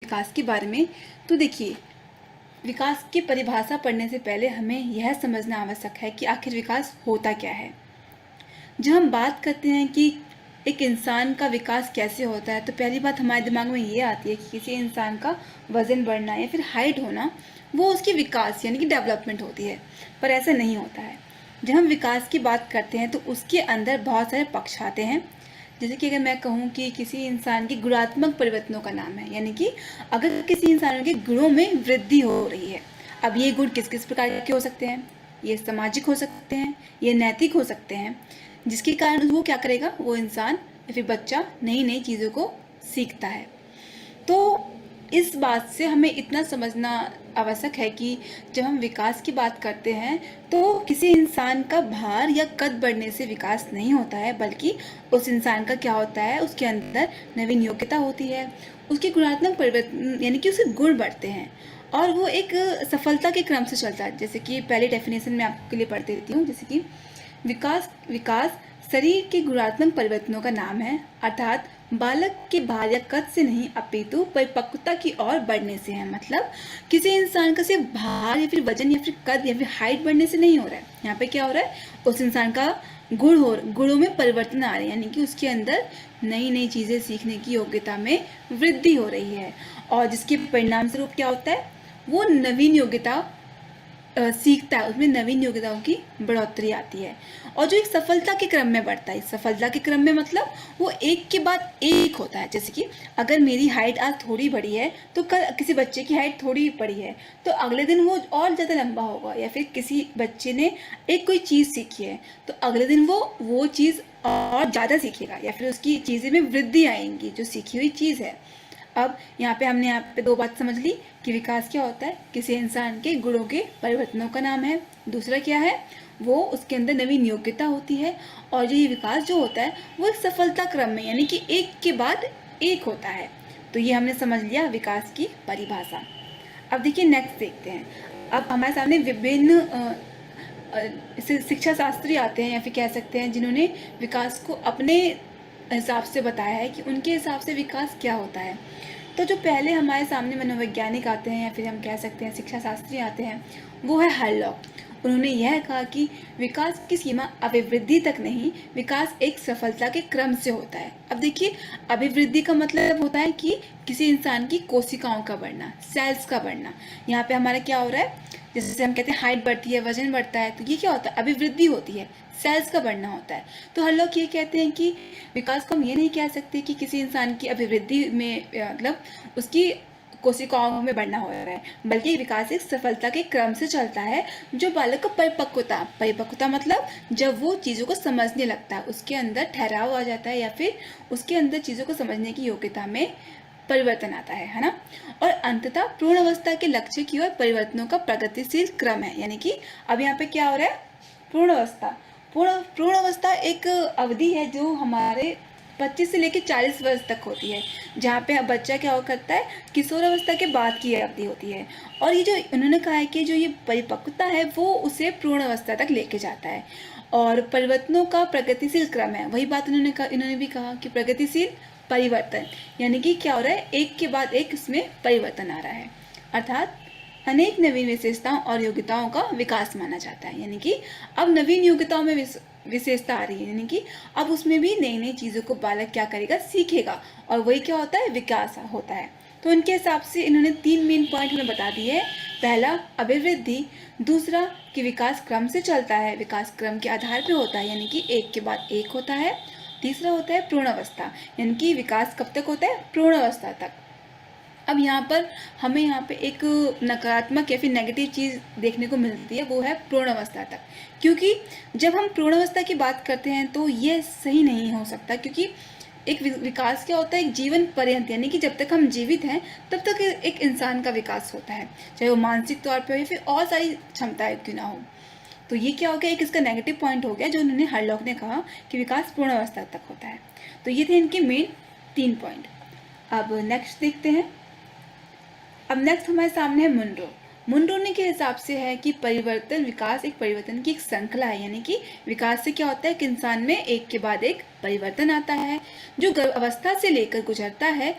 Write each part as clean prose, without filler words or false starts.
विकास के बारे में। तो देखिए, विकास की परिभाषा पढ़ने से पहले हमें यह समझना आवश्यक है कि आखिर विकास होता क्या है। जब हम बात करते हैं कि एक इंसान का विकास कैसे होता है, तो पहली बात हमारे दिमाग में ये आती है कि किसी इंसान का वज़न बढ़ना या फिर हाइट होना, वो उसकी विकास यानी कि डेवलपमेंट होती है। पर ऐसा नहीं होता है। जब हम विकास की बात करते हैं तो उसके अंदर बहुत सारे पक्ष आते हैं। जैसे कि अगर मैं कहूँ कि किसी इंसान की गुणात्मक परिवर्तनों का नाम है, यानी कि अगर किसी इंसान के गुणों में वृद्धि हो रही है। अब ये गुण किस किस प्रकार के हो सकते हैं? ये सामाजिक हो सकते हैं, ये नैतिक हो सकते हैं, जिसके कारण वो क्या करेगा, वो इंसान या फिर बच्चा नई नई चीज़ों को सीखता है। तो इस बात से हमें इतना समझना आवश्यक है कि जब हम विकास की बात करते हैं तो किसी इंसान का भार या कद बढ़ने से विकास नहीं होता है, बल्कि उस इंसान का क्या होता है, उसके अंदर नवीन योग्यता होती है, उसकी गुणात्मक परिवर्तन यानी कि उसके गुण बढ़ते हैं और वो एक सफलता के क्रम से चलता है। जैसे कि पहले डेफिनेशन में आपके लिए पढ़ देती हूँ। जैसे कि विकास विकास शरीर के गुणात्मक परिवर्तनों का नाम है, अर्थात बालक के भार या कद से नहीं अपितु परिपक्वता की ओर बढ़ने से है। मतलब किसी इंसान का सिर्फ भार या फिर वजन या फिर कद या फिर हाइट बढ़ने से नहीं हो रहा है। यहाँ पे क्या हो रहा है, उस इंसान का गुणों में परिवर्तन आ रहे हैं, यानी कि उसके अंदर नई नई चीज़ें सीखने की योग्यता में वृद्धि हो रही है और जिसके परिणाम स्वरूप क्या होता है, वो नवीन योग्यता सीखता है, उसमें नवीन योग्यताओं की बढ़ोतरी आती है और जो एक सफलता के क्रम में बढ़ता है। सफलता के क्रम में मतलब वो एक के बाद एक होता है। जैसे कि अगर मेरी हाइट आज थोड़ी बड़ी है तो कल किसी बच्चे की हाइट थोड़ी बड़ी है तो अगले दिन वो और ज़्यादा लंबा होगा, या फिर किसी बच्चे ने एक कोई चीज़ सीखी है तो अगले दिन वो चीज़ और ज़्यादा सीखेगा, या फिर उसकी चीज़ें में वृद्धि आएंगी जो सीखी हुई चीज़ है। अब हमने यहाँ पे दो बात समझ ली कि विकास क्या होता है, किसी इंसान के गुणों के परिवर्तनों का नाम है। दूसरा क्या है, वो उसके अंदर नवीन योग्यता होती है और जो ये विकास जो होता है वो एक सफलता क्रम में यानी कि एक के बाद एक होता है। तो ये हमने समझ लिया विकास की परिभाषा। अब देखिए नेक्स्ट देखते हैं। अब हमारे सामने विभिन्न शिक्षा शास्त्री आते हैं, या फिर कह सकते हैं जिन्होंने विकास को अपने हिसाब से बताया है कि उनके हिसाब से विकास क्या होता है। तो जो पहले हमारे सामने मनोवैज्ञानिक आते हैं, या फिर हम कह सकते हैं शिक्षा शास्त्री आते हैं, वो है हरलॉक। उन्होंने यह कहा कि विकास की सीमा अभिवृद्धि तक नहीं, विकास एक सफलता के क्रम से होता है। अब देखिए, अभिवृद्धि का मतलब होता है कि किसी इंसान की कोशिकाओं का बढ़ना, सेल्स का बढ़ना। यहाँ पे हमारा क्या हो रहा है, जैसे हम कहते हैं हाइट बढ़ती है, वजन बढ़ता है, तो ये क्या होता है, अभिवृद्धि होती है, सेल्स का बढ़ना होता है। तो हर लोग ये कहते हैं कि विकास को हम ये नहीं कह सकते कि किसी इंसान की अभिवृद्धि में मतलब उसकी कोशिकाओं में बढ़ना हो रहा है, बल्कि विकास एक सफलता के क्रम से चलता है जो बालक को परिपक्वता मतलब जब वो चीज़ों को समझने लगता है, उसके अंदर ठहराव आ जाता है, या फिर उसके अंदर चीज़ों को समझने की योग्यता में परिवर्तन आता है ना। और अंततः पूर्ण अवस्था के लक्ष्य की ओर परिवर्तनों का प्रगतिशील क्रम है। यानी कि अब यहाँ पे क्या हो रहा है, पूर्ण अवस्था। पूर्ण अवस्था एक अवधि है जो हमारे 25 से लेकर 40 वर्ष तक होती है, जहाँ पे बच्चा क्या हो करता है, किशोर अवस्था के बाद की अवधि होती है। और ये जो उन्होंने कहा है कि जो ये परिपक्वता है वो उसे पूर्ण अवस्था तक लेके जाता है और परिवर्तनों का प्रगतिशील क्रम है। वही बात इन्होंने भी कहा कि प्रगतिशील परिवर्तन, यानी कि क्या हो रहा है, एक के बाद एक इसमें परिवर्तन आ रहा है, अर्थात अनेक नवीन विशेषताओं और योग्यताओं का विकास माना जाता है। यानी कि अब नवीन योग्यताओं में विशेषता आ रही है, यानी कि अब उसमें भी नई नई चीज़ों को बालक क्या करेगा, सीखेगा, और वही क्या होता है, विकास होता है। तो उनके हिसाब से इन्होंने 3 मेन पॉइंट हमें बता दिए हैं। पहला अभिवृद्धि, दूसरा कि विकास क्रम से चलता है, विकास क्रम के आधार पर होता है, यानी कि एक के बाद एक होता है। तीसरा होता है पूर्ण अवस्था, यानी कि विकास कब तक होता है, पूर्ण अवस्था तक। अब यहाँ पर हमें यहाँ पे एक नकारात्मक या फिर नेगेटिव चीज़ देखने को मिलती है, वो है पूर्ण अवस्था तक। क्योंकि जब हम पूर्ण अवस्था की बात करते हैं तो ये सही नहीं हो सकता, क्योंकि एक विकास क्या होता है, एक जीवन पर्यंत, यानी कि जब तक हम जीवित हैं तब तक एक इंसान का विकास होता है, चाहे वो मानसिक तौर पर हो या फिर और सारी क्षमताएं क्यों ना हो। तो ये क्या हो गया, एक इसका नेगेटिव पॉइंट हो गया जो उन्होंने हरलॉक ने कहा कि विकास पूर्ण अवस्था तक होता है। तो ये थे इनके मेन 3 पॉइंट। अब नेक्स्ट देखते हैं। अब नेक्स्ट हमारे सामने है मुनरो ने के हिसाब से है कि विकास एक परिवर्तन की एक श्रृंखला है। यानी कि विकास से क्या होता है कि इंसान में एक के बाद एक परिवर्तन आता है जो गर्भ अवस्था से लेकर गुजरता है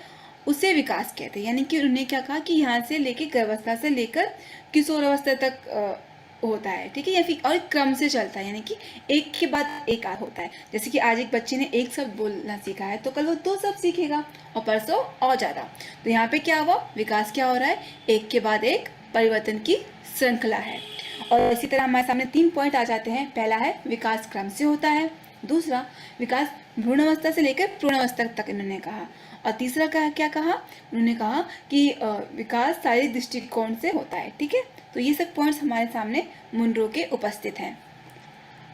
उसे विकास कहते हैं। यानी कि उन्होंने क्या कहा कि यहाँ से लेके गर्भावस्था से लेकर किशोरावस्था तक होता है, ठीक है, या फिर और क्रम से चलता है, यानी कि एक के बाद एक होता है। जैसे कि आज एक बच्चे ने एक शब्द बोलना सीखा है तो कल वो 2 शब्द सीखेगा और परसों और ज़्यादा। तो यहाँ पे क्या हुआ, विकास क्या हो रहा है, एक के बाद एक परिवर्तन की श्रृंखला है। और इसी तरह हमारे सामने 3 पॉइंट आ जाते हैं। पहला है विकास क्रम से होता है, दूसरा विकास भ्रूण अवस्था से लेकर पूर्ण अवस्था तक इन्होंने कहा, और तीसरा क्या कहा, उन्होंने कहा कि विकास शारीरिक दृष्टिकोण से होता है, ठीक है। तो ये सब पॉइंट्स हमारे सामने मुनरो के उपस्थित हैं।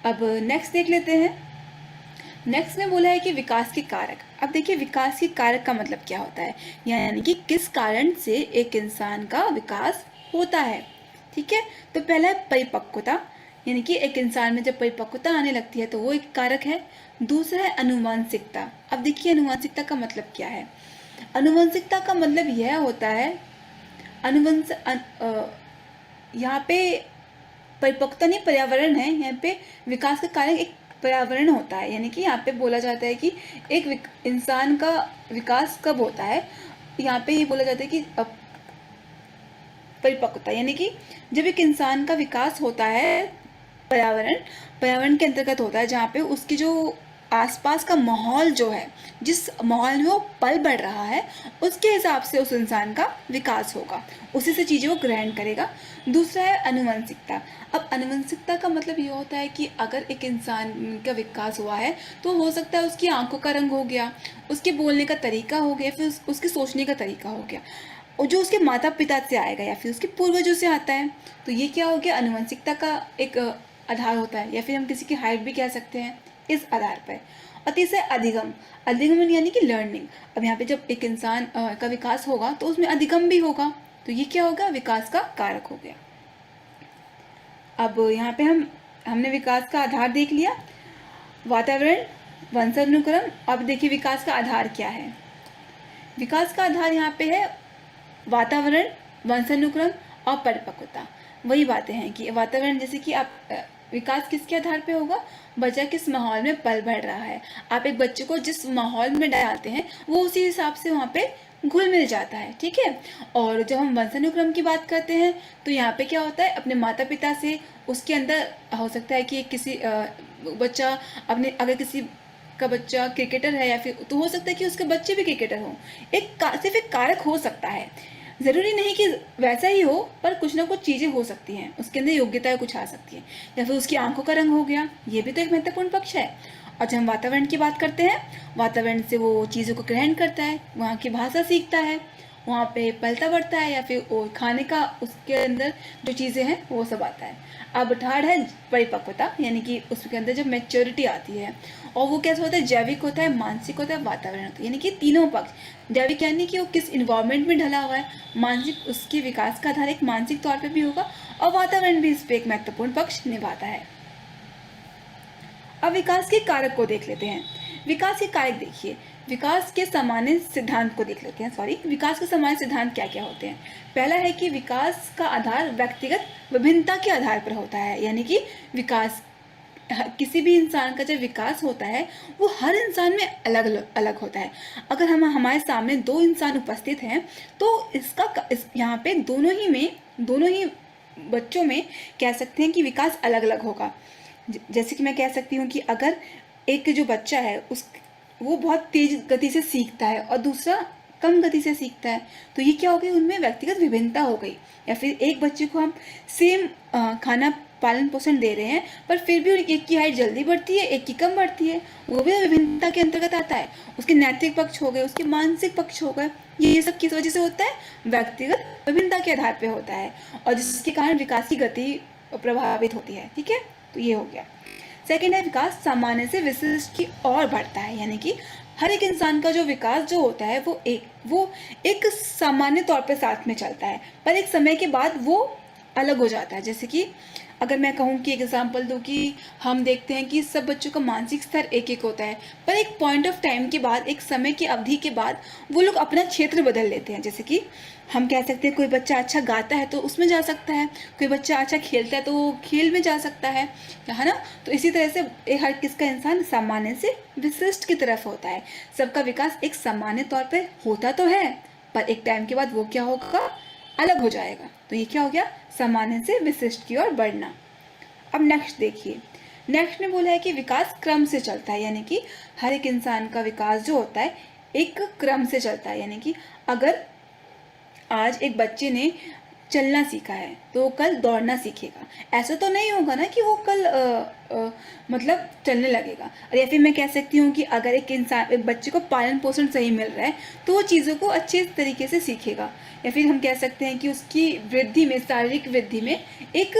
अब नेक्स्ट देख लेते हैं। नेक्स्ट में बोला है कि विकास के कारक। अब देखिए विकास के कारक का मतलब क्या होता है, यानी कि किस कारण से एक इंसान का विकास होता है, ठीक है। तो पहला है परिपक्वता, यानी कि एक इंसान में जब परिपक्वता आने लगती है तो वो एक कारक है। दूसरा है अनुवांशिकता। अब देखिए अनुवांशिकता का मतलब क्या है। अनुवांशिकता का मतलब यह होता है, अनुवंश यहाँ पे परिपक्वता नहीं, पर्यावरण है। यहाँ पे विकास का कारक एक पर्यावरण होता है, यानी कि यहाँ पे बोला जाता है कि एक इंसान का विकास कब होता है। यहाँ पे ये बोला जाता है कि परिपक्वता, यानी कि जब एक इंसान का विकास होता है पर्यावरण के अंतर्गत होता है, जहाँ पे उसकी जो आसपास का माहौल जो है, जिस माहौल में वो पल बढ़ रहा है, उसके हिसाब से उस इंसान का विकास होगा, उसी से चीज़ें वो ग्रहण करेगा। दूसरा है अनुवंशिकता। अब अनुवंशिकता का मतलब ये होता है कि अगर एक इंसान का विकास हुआ है तो हो सकता है उसकी आंखों का रंग हो गया, उसके बोलने का तरीका हो गया, फिर उसके सोचने का तरीका हो गया, और जो उसके माता पिता से आएगा या फिर उसके पूर्वजों से आता है। तो ये क्या हो गया, अनुवंशिकता का एक आधार होता है, या फिर हम किसी की हाइट भी कह सकते हैं इस आधार पर। और तीसरा अधिगम। अधिगम यानी कि लर्निंग। अब यहाँ पे जब एक इंसान का विकास होगा तो उसमें अधिगम भी होगा, तो ये क्या होगा, विकास का कारक हो गया। अब यहाँ पे हमने विकास का आधार देख लिया, वातावरण, वंशानुक्रम। अब देखिए विकास का आधार क्या है। विकास का आधार यहाँ पे है वातावरण, वंशानुक्रम और परिपक्वता। वही बातें हैं कि वातावरण, जैसे कि आप विकास किसके आधार पे होगा, बच्चा किस माहौल में पल बढ़ रहा है। आप एक बच्चे को जिस माहौल में डालते हैं वो उसी हिसाब से वहाँ पे घुल मिल जाता है, ठीक है। और जब हम वंशानुक्रम की बात करते हैं तो यहाँ पे क्या होता है, अपने माता पिता से उसके अंदर हो सकता है कि किसी बच्चा अपने, अगर किसी का बच्चा क्रिकेटर है या फिर, तो हो सकता है कि उसके बच्चे भी क्रिकेटर हों। सिर्फ एक कारक हो सकता है, ज़रूरी नहीं कि वैसा ही हो, पर कुछ ना कुछ चीज़ें हो सकती हैं, उसके अंदर योग्यताएं कुछ आ सकती हैं, या फिर उसकी आंखों का रंग हो गया, ये भी तो एक महत्वपूर्ण पक्ष है। और जब हम वातावरण की बात करते हैं, वातावरण से वो चीज़ों को ग्रहण करता है, वहाँ की भाषा सीखता है, वहाँ पे पलता बढ़ता है, या फिर वो खाने का उसके अंदर जो चीज़ें हैं वो सब आता है। अब थर्ड है परिपक्वता, यानी कि उसके अंदर जब मैच्योरिटी आती है, और वो कैसा होता है, जैविक होता है, मानसिक होता है, वातावरण होता है, यानी कि तीनों पक्ष। जैविक यानी कि वो किस इन्वायरमेंट में ढला हुआ है, मानसिक उसके विकास का आधार एक मानसिक तौर पर भी होगा, और वातावरण भी इस पर एक महत्वपूर्ण पक्ष निभाता है। अब विकास के कारक को देख लेते हैं। विकास के कारक देखिए, विकास के सामान्य सिद्धांत को देख लेते हैं। विकास के सामान्य सिद्धांत क्या क्या होते हैं। पहला है कि विकास का आधार व्यक्तिगत विभिन्नता के आधार पर होता है, यानी कि विकास, किसी भी इंसान का जब विकास होता है वो हर इंसान में अलग अलग होता है। अगर हमारे सामने 2 इंसान उपस्थित हैं तो यहाँ पे दोनों ही बच्चों में कह सकते हैं कि विकास अलग अलग होगा। जैसे कि मैं कह सकती हूँ कि अगर एक जो बच्चा है वो बहुत तेज गति से सीखता है और दूसरा कम गति से सीखता है, तो ये क्या हो गई, उनमें व्यक्तिगत विभिन्नता हो गई। या फिर एक बच्चे को हम सेम खाना पालन पोषण दे रहे हैं, पर फिर भी एक की हाइट जल्दी बढ़ती है, एक की कम बढ़ती है, वो भी विभिन्नता के अंतर्गत आता है। उसके नैतिक पक्ष हो गए, उसके मानसिक पक्ष हो गए, ये सब किस वजह से होता है, व्यक्तिगत विभिन्नता के आधार पर होता है, और जिसके कारण विकास की गति प्रभावित होती है, ठीक है। तो ये हो गया। सेकेंड है विकास सामान्य से विशिष्ट की ओर बढ़ता है, यानी कि हर एक इंसान का जो विकास जो होता है वो एक सामान्य तौर पे साथ में चलता है, पर एक समय के बाद वो अलग हो जाता है। जैसे कि अगर मैं कहूँ कि एग्जाम्पल दूँ कि हम देखते हैं कि सब बच्चों का मानसिक स्तर एक एक होता है, पर एक पॉइंट ऑफ टाइम के बाद, एक समय की अवधि के बाद वो लोग अपना क्षेत्र बदल लेते हैं। जैसे कि हम कह सकते हैं कोई बच्चा अच्छा गाता है तो उसमें जा सकता है, कोई बच्चा अच्छा खेलता है तो वो खेल में जा सकता है ना। तो इसी तरह से हर किसका इंसान सामान्य से विशिष्ट की तरफ होता है। सबका विकास एक सामान्य तौर पर होता तो है, पर एक टाइम के बाद वो क्या होगा, अलग हो जाएगा। तो ये क्या हो गया, सामान्य से विशिष्ट की ओर बढ़ना। अब नेक्स्ट देखिए, नेक्स्ट में बोला है कि विकास क्रम से चलता है, यानी कि हर एक इंसान का विकास जो होता है एक क्रम से चलता है। यानी कि अगर आज एक बच्चे ने चलना सीखा है तो वो कल दौड़ना सीखेगा। ऐसा तो नहीं होगा ना कि वो कल मतलब चलने लगेगा। और या फिर मैं कह सकती हूँ कि अगर एक बच्चे को पालन पोषण सही मिल रहा है तो वो चीज़ों को अच्छे तरीके से सीखेगा। या फिर हम कह सकते हैं कि उसकी वृद्धि में, शारीरिक वृद्धि में एक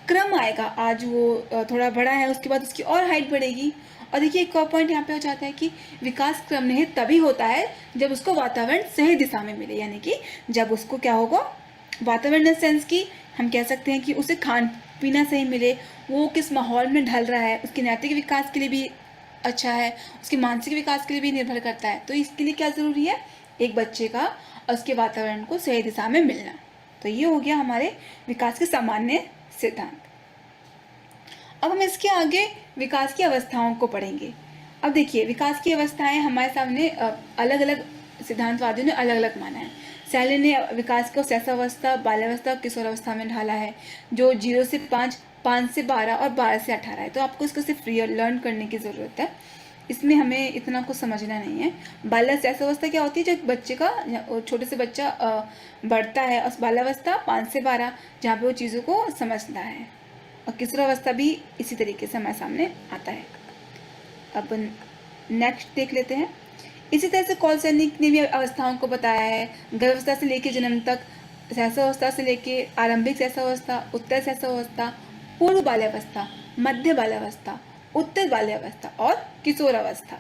क्रम आएगा। आज वो थोड़ा बड़ा है, उसके बाद उसकी और हाइट बढ़ेगी। और देखिए एक और पॉइंट यहाँ पे हो जाता है कि विकास क्रम निहित तभी होता है जब उसको वातावरण सही दिशा में मिले। यानी कि जब उसको क्या होगा, वातावरण सेंस की हम कह सकते हैं कि उसे खान पीना सही मिले, वो किस माहौल में ढल रहा है, उसके नैतिक विकास के लिए भी अच्छा है, उसके मानसिक विकास के लिए भी निर्भर करता है। तो इसके लिए क्या ज़रूरी है, एक बच्चे का और उसके वातावरण को सही दिशा में मिलना। तो ये हो गया हमारे विकास के सामान्य सिद्धांत। अब हम इसके आगे विकास की अवस्थाओं को पढ़ेंगे। अब देखिए विकास की अवस्थाएं हमारे सामने अलग अलग सिद्धांतवादियों ने अलग अलग माना है। सैले ने विकास को शैशवावस्था, बाल्यावस्था और किशोरावस्था में ढाला है, जो 0 से 5, 5 से 12 और 12 से 18 है। तो आपको इसको सिर्फ लर्न करने की ज़रूरत है, इसमें हमें इतना कुछ समझना नहीं है। बाल्या शैशवावस्था क्या होती है, जब बच्चे का, छोटे से बच्चा बढ़ता है, और बाल्यावस्था 5 से 12 जहाँ पे वो चीज़ों को समझता है, और किशोरावस्था भी इसी तरीके से हमारे सामने आता है। अब नेक्स्ट देख लेते हैं। इसी तरह से कौल सैनिक ने भी अवस्थाओं को बताया है, गर्भावस्था से लेकर जन्म तक, शैशवावस्था से लेकर आरंभिक शैशवावस्था, उत्तर शैशवावस्था, पूर्व बाल्यावस्था, मध्य बाल्यावस्था, उत्तर बाल्यावस्था और किशोरावस्था।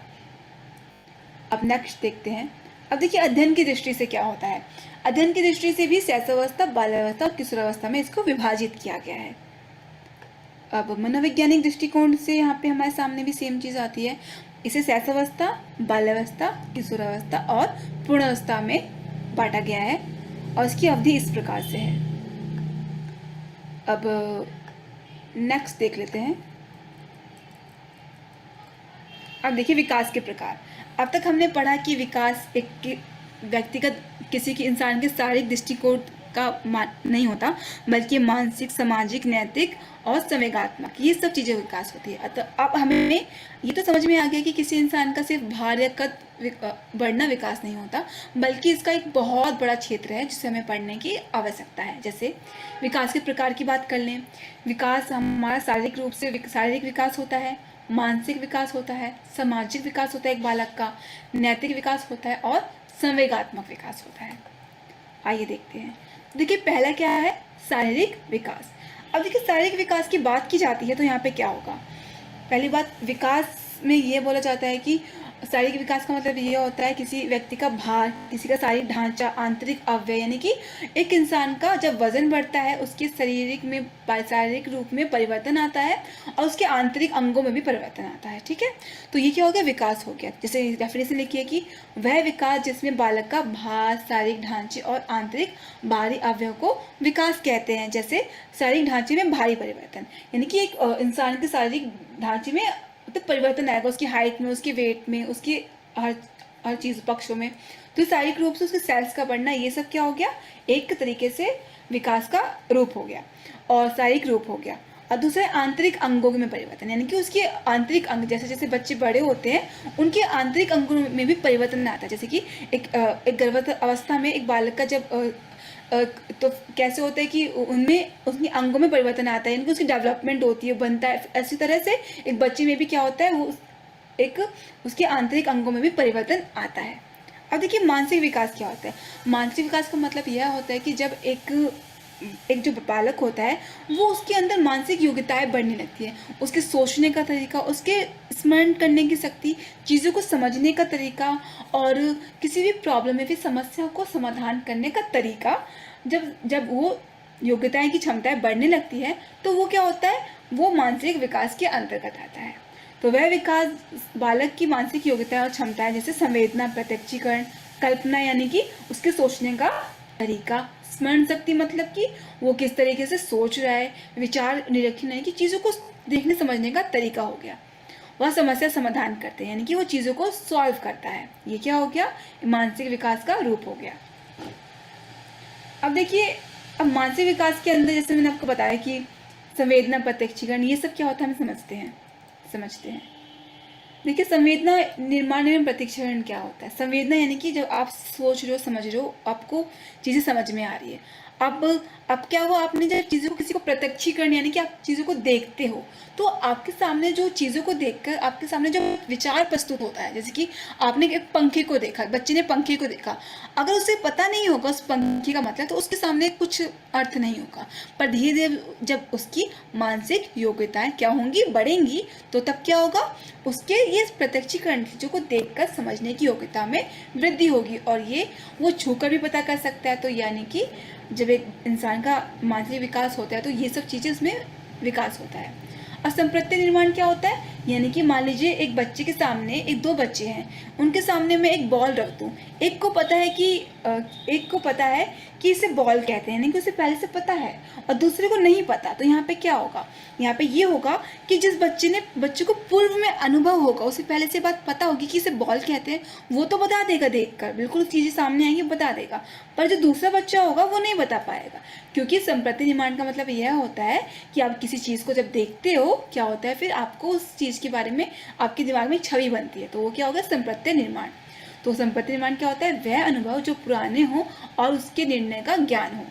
अब नेक्स्ट देखते हैं। अब देखिए अध्ययन की दृष्टि से क्या होता है। अध्ययन की दृष्टि से भी शैशवावस्था, बाल्यावस्था और किशोरावस्था में इसको विभाजित किया गया है। अब मनोवैज्ञानिक दृष्टिकोण से यहाँ पे हमारे सामने भी सेम चीज़ आती है। इसे शैशवावस्था, बाल्यावस्था, किशोरावस्था और पूर्णावस्था में बांटा गया है, और इसकी अवधि इस प्रकार से है। अब नेक्स्ट देख लेते हैं। अब देखिए विकास के प्रकार। अब तक हमने पढ़ा कि विकास एक व्यक्तिगत किसी के इंसान के शारीरिक दृष्टिकोण का नहीं होता, बल्कि मानसिक, सामाजिक, नैतिक और संवेगात्मक, ये सब चीज़ें विकास होती है। तो अब हमें ये तो समझ में आ गया कि किसी इंसान का सिर्फ भार या कद बढ़ना विकास नहीं होता, बल्कि इसका एक बहुत बड़ा क्षेत्र है जिसे हमें पढ़ने की आवश्यकता है। जैसे विकास के प्रकार की बात कर लें, विकास हमारा शारीरिक रूप से शारीरिक विकास होता है, मानसिक विकास होता है, सामाजिक विकास होता है एक बालक का, नैतिक विकास होता है और संवेगात्मक विकास होता है। आइए देखते हैं। देखिए पहला क्या है, शारीरिक विकास। अब देखिए शारीरिक विकास की बात की जाती है तो यहाँ पे क्या होगा, पहली बात विकास में ये बोला जाता है कि शारीरिक विकास का मतलब ये होता है किसी व्यक्ति का भार, किसी का शारीरिक ढांचा, आंतरिक अवयव, यानी कि एक इंसान का जब वजन बढ़ता है उसके शारीरिक रूप में परिवर्तन आता है और उसके आंतरिक अंगों में भी परिवर्तन आता है। ठीक है, तो ये क्या हो गया, विकास हो गया। जैसे डेफिनेशन लिखिए कि वह विकास जिसमें बालक का भार, शारीरिक ढांचे और आंतरिक बाहरी अवयव को विकास कहते हैं। जैसे शारीरिक ढांचे में भारी परिवर्तन, यानी कि एक इंसान के शारीरिक ढांचे में तो परिवर्तन आएगा, उसकी हाइट में, उसके वेट में, उसकी हर चीज़ पक्षों में। तो शारीरिक रूप से उसके सेल्स का बढ़ना, ये सब क्या हो गया, एक तरीके से विकास का रूप हो गया और शारीरिक रूप हो गया। और दूसरा आंतरिक अंगों में परिवर्तन, यानी कि उसके आंतरिक अंग, जैसे जैसे बच्चे बड़े होते हैं उनके आंतरिक अंगों में भी परिवर्तन आता है। जैसे कि एक गर्भ अवस्था में एक बालक का जब तो कैसे होता है कि उनमें उसके अंगों में परिवर्तन आता है, यानी कि उसकी डेवलपमेंट होती है, बनता है। ऐसी तरह से एक बच्चे में भी क्या होता है, वो एक उसके आंतरिक अंगों में भी परिवर्तन आता है। अब देखिए मानसिक विकास क्या होता है। मानसिक विकास का मतलब यह होता है कि जब एक जो बालक होता है वो उसके अंदर मानसिक योग्यताएं बढ़ने लगती है, उसके सोचने का तरीका, उसके स्मरण करने की शक्ति, चीज़ों को समझने का तरीका और किसी भी प्रॉब्लम में भी समस्या को समाधान करने का तरीका जब वो योग्यताएं की क्षमताएं बढ़ने लगती है तो वो क्या होता है, वो मानसिक विकास के अंतर्गत आता है। तो वह विकास बालक की मानसिक योग्यताएं और क्षमताएं जैसे संवेदना, प्रत्यक्षीकरण, कल्पना यानी कि उसके सोचने का तरीका, स्मरण शक्ति मतलब कि वो किस तरीके से सोच रहा है, विचार निरीक्षण यानी कि चीज़ों को देखने समझने का तरीका हो गया, वह समस्या समाधान करते हैं यानी कि वो चीज़ों को सॉल्व करता है। ये क्या हो गया, मानसिक विकास का रूप हो गया। अब देखिए, अब मानसिक विकास के अंदर जैसे मैंने आपको बताया कि संवेदना, प्रत्यक्षीकरण, ये सब क्या होता है हम समझते हैं। देखिए, संवेदना निर्माण एवं प्रत्यक्षीकरण क्या होता है। संवेदना यानी कि जब आप सोच रहे हो, समझ रहे हो, आपको चीज़ें समझ में आ रही है। अब क्या हुआ, आपने जब चीज़ों को किसी को प्रत्यक्षीकरण यानी कि आप चीज़ों को देखते हो तो आपके सामने जो चीज़ों को देखकर आपके सामने जो विचार प्रस्तुत होता है, जैसे कि आपने एक पंखे को देखा, बच्चे ने पंखे को देखा, अगर उसे पता नहीं होगा उस पंखे का मतलब तो उसके सामने कुछ अर्थ नहीं होगा। पर धीरे धीरे जब उसकी मानसिक योग्यताएं क्या होंगी, बढ़ेंगी, तो तब क्या होगा, उसके ये प्रत्यक्षीकरण चीज़ों को देखकर समझने की योग्यता में वृद्धि होगी और ये वो छूकर भी पता कर सकता है। तो यानी कि जब एक इंसान का मानसिक विकास होता है तो ये सब चीज़ें उसमें विकास होता है। और संप्रत्य निर्माण क्या होता है, यानी कि मान लीजिए एक बच्चे के सामने एक दो बच्चे हैं, उनके सामने मैं एक बॉल रख दूँ, एक को पता है कि इसे बॉल कहते हैं, यानी कि उसे पहले से पता है, और दूसरे को नहीं पता। तो यहाँ पे क्या होगा, यहाँ पे ये होगा कि जिस बच्चे को पूर्व में अनुभव होगा, उसे पहले से बात पता होगी कि इसे बॉल कहते हैं, वो तो बता देगा, देखकर बिल्कुल चीज़ें सामने आएंगी बता देगा। पर जो दूसरा बच्चा होगा वो नहीं बता पाएगा, क्योंकि संप्रति निर्माण का मतलब यह होता है कि आप किसी चीज़ को जब देखते हो क्या होता है, फिर आपको उस चीज़ के बारे में आपके दिमाग में एक छवि बनती है, तो वो क्या होगा, संप्रत्य निर्माण। तो संप्रत्ति निर्माण क्या होता है, वह अनुभव जो पुराने हो और उसके निर्णय का ज्ञान हो।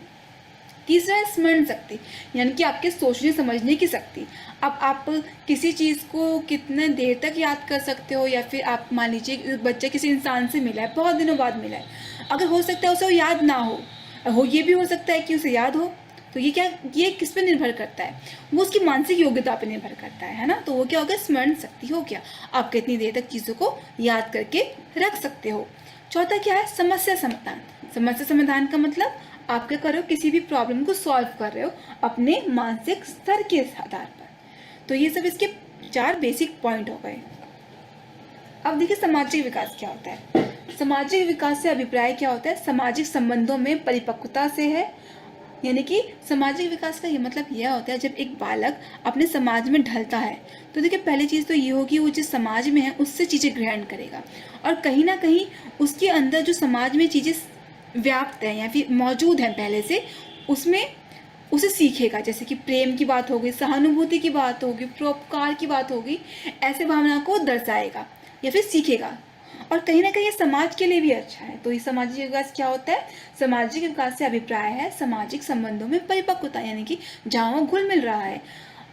तीसरा है स्मरण शक्ति, यानी कि आपके सोचने समझने की शक्ति। अब आप किसी चीज़ को कितने देर तक याद कर सकते हो, या फिर आप मान लीजिए बच्चा किसी इंसान से मिला है, बहुत दिनों बाद मिला है, अगर हो सकता है उसे वो याद ना हो, ये भी हो सकता है कि उसे याद हो, तो ये किस पे निर्भर करता है, वो उसकी मानसिक योग्यता पे निर्भर करता है ना। तो वो क्या हो गया, स्मरण शक्ति हो गया, आप कितनी देर तक चीज़ों को याद करके रख सकते हो। चौथा क्या है, समस्या समाधान। समस्या समाधान का मतलब आप क्या कर रहे हो, किसी भी प्रॉब्लम को सॉल्व कर रहे हो अपने मानसिक स्तर के आधार पर। तो ये सब इसके 4 बेसिक पॉइंट हो गए। अब देखिए सामाजिक विकास क्या होता है। सामाजिक विकास से अभिप्राय क्या होता है, सामाजिक संबंधों में परिपक्वता से है। यानी कि सामाजिक विकास का ये मतलब यह होता है जब एक बालक अपने समाज में ढलता है, तो देखिए पहली चीज़ तो ये होगी वो जिस समाज में है उससे चीज़ें ग्रहण करेगा, और कहीं ना कहीं उसके अंदर जो समाज में चीज़ें व्याप्त हैं या फिर मौजूद हैं पहले से, उसमें उसे सीखेगा। जैसे कि प्रेम की बात होगी, सहानुभूति की बात होगी, परोपकार की बात होगी, ऐसे भावना को दर्शाएगा या फिर सीखेगा, और कहीं ना कहीं ये समाज के लिए भी अच्छा है। तो ये सामाजिक विकास क्या होता है, सामाजिक विकास से अभिप्राय है सामाजिक संबंधों में परिपक्वता, यानी कि जहाँ घुल मिल रहा है,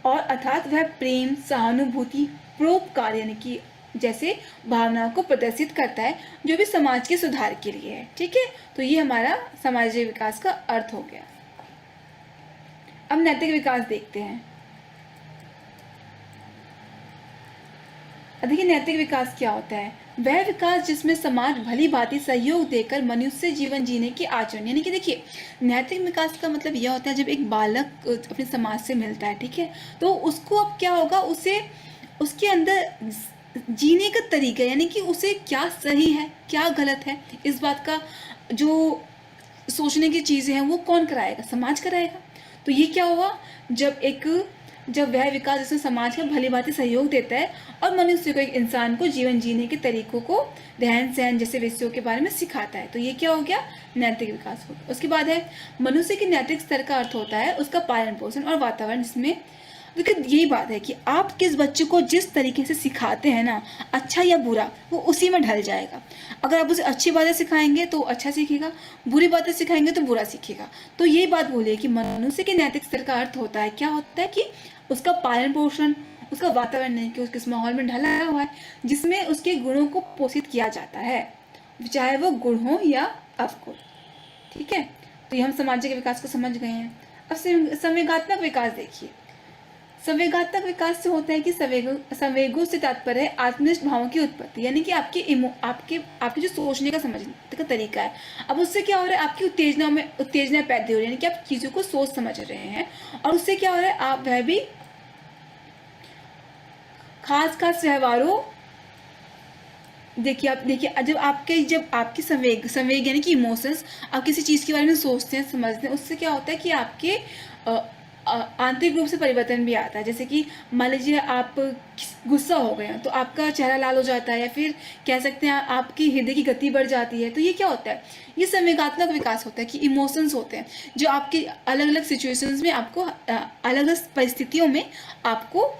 और अर्थात वह प्रेम, सहानुभूति, परोपकार यानी कि जैसे भावनाओं को प्रदर्शित करता है जो भी समाज के सुधार के लिए है। ठीक है, तो ये हमारा सामाजिक विकास का अर्थ हो गया। अब नैतिक विकास देखते हैं। देखिए नैतिक विकास क्या होता है, वह विकास जिसमें समाज भली भांति सहयोग देकर मनुष्य जीवन जीने की आचरण। यानी कि देखिए नैतिक विकास का मतलब यह होता है जब एक बालक अपने समाज से मिलता है, ठीक है, तो उसको अब क्या होगा, उसे उसके अंदर जीने का तरीका, यानी कि उसे क्या सही है क्या गलत है, इस बात का जो सोचने की चीज़ें हैं वो कौन कराएगा, समाज कराएगा। तो ये क्या हुआ, जब वह विकास जिसमें समाज का भली भांति सहयोग देता है और मनुष्य को, एक इंसान को जीवन जीने के तरीकों को, रहन सहन जैसे विषयों के बारे में सिखाता है, तो ये क्या हो गया, नैतिक विकास हो गया। उसके बाद है मनुष्य के नैतिक स्तर का अर्थ होता है उसका पालन पोषण और वातावरण, जिसमें देखिए यही बात है कि आप किस बच्चे को जिस तरीके से सिखाते हैं ना, अच्छा या बुरा, वो उसी में ढल जाएगा। अगर आप उसे अच्छी बातें सिखाएंगे तो अच्छा सीखेगा, बुरी बातें सिखाएंगे तो बुरा सीखेगा। तो यही बात बोलिए कि मनुष्य के नैतिक स्तर का अर्थ होता है, क्या होता है कि उसका पालन पोषण, उसका वातावरण नहीं कि किस माहौल में ढला हुआ है जिसमें उसके गुणों को पोषित किया जाता है, चाहे वो गुण हो या अवगुण। ठीक है, तो ये हम सामाजिक विकास को समझ गए हैं। अब संवेगात्मक विकास देखिए। संवेगात्मक विकास से होता है कि संवेगों से तात्पर्य है आत्मनिष्ठ भावों की उत्पत्ति, यानी कि आपके जो सोचने का समझने का तरीका है, अब उससे क्या हो रहा है, आपकी उत्तेजना पैदा हो रही है, यानी कि आप चीज़ों को सोच समझ रहे हैं, और उससे क्या हो रहा है, आप वह भी खास व्यवहारों, देखिए जब आपके संवेग यानी कि इमोशंस, आप किसी चीज़ के बारे में सोचते हैं, समझते हैं, उससे क्या होता है कि आपके आंतरिक रूप से परिवर्तन भी आता है। जैसे कि मान लीजिए आप गुस्सा हो गए हैं तो आपका चेहरा लाल हो जाता है, या फिर कह सकते हैं आपकी हृदय की गति बढ़ जाती है। तो ये क्या होता है, ये संवेगात्मक विकास होता है कि इमोशंस होते हैं जो आपके अलग अलग सिचुएशंस में आपको अलग अलग परिस्थितियों में आपको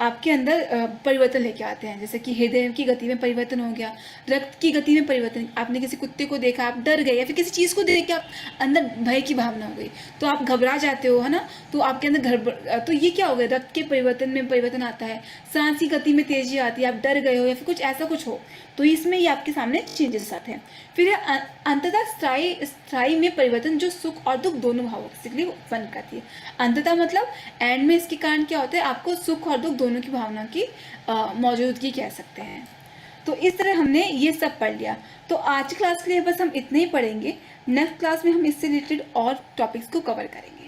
आपके अंदर परिवर्तन लेके आते हैं। जैसे कि हृदय की गति में परिवर्तन हो गया, रक्त की गति में परिवर्तन, आपने किसी कुत्ते को देखा, आप डर गए, या फिर किसी चीज़ को देख के आप अंदर भय की भावना हो गई तो आप घबरा जाते हो, है ना, तो आपके अंदर तो ये क्या हो गया, रक्त के परिवर्तन में परिवर्तन आता है, सांस की गति में तेजी आती है, आप डर गए हो या फिर कुछ ऐसा कुछ हो, तो इसमें ये आपके सामने चेंजेस आते हैं। फिर अंततः स्थायी में परिवर्तन जो सुख और दुख दोनों भावों के लिए उत्पन्न करती है। अंततः मतलब एंड में इसके कारण क्या होता है, आपको सुख और दुख दोनों की भावना की मौजूदगी कह सकते हैं। तो इस तरह हमने ये सब पढ़ लिया। तो आज की क्लास के लिए बस हम इतने ही पढ़ेंगे। नेक्स्ट क्लास में हम इससे रिलेटेड और टॉपिक्स को कवर करेंगे।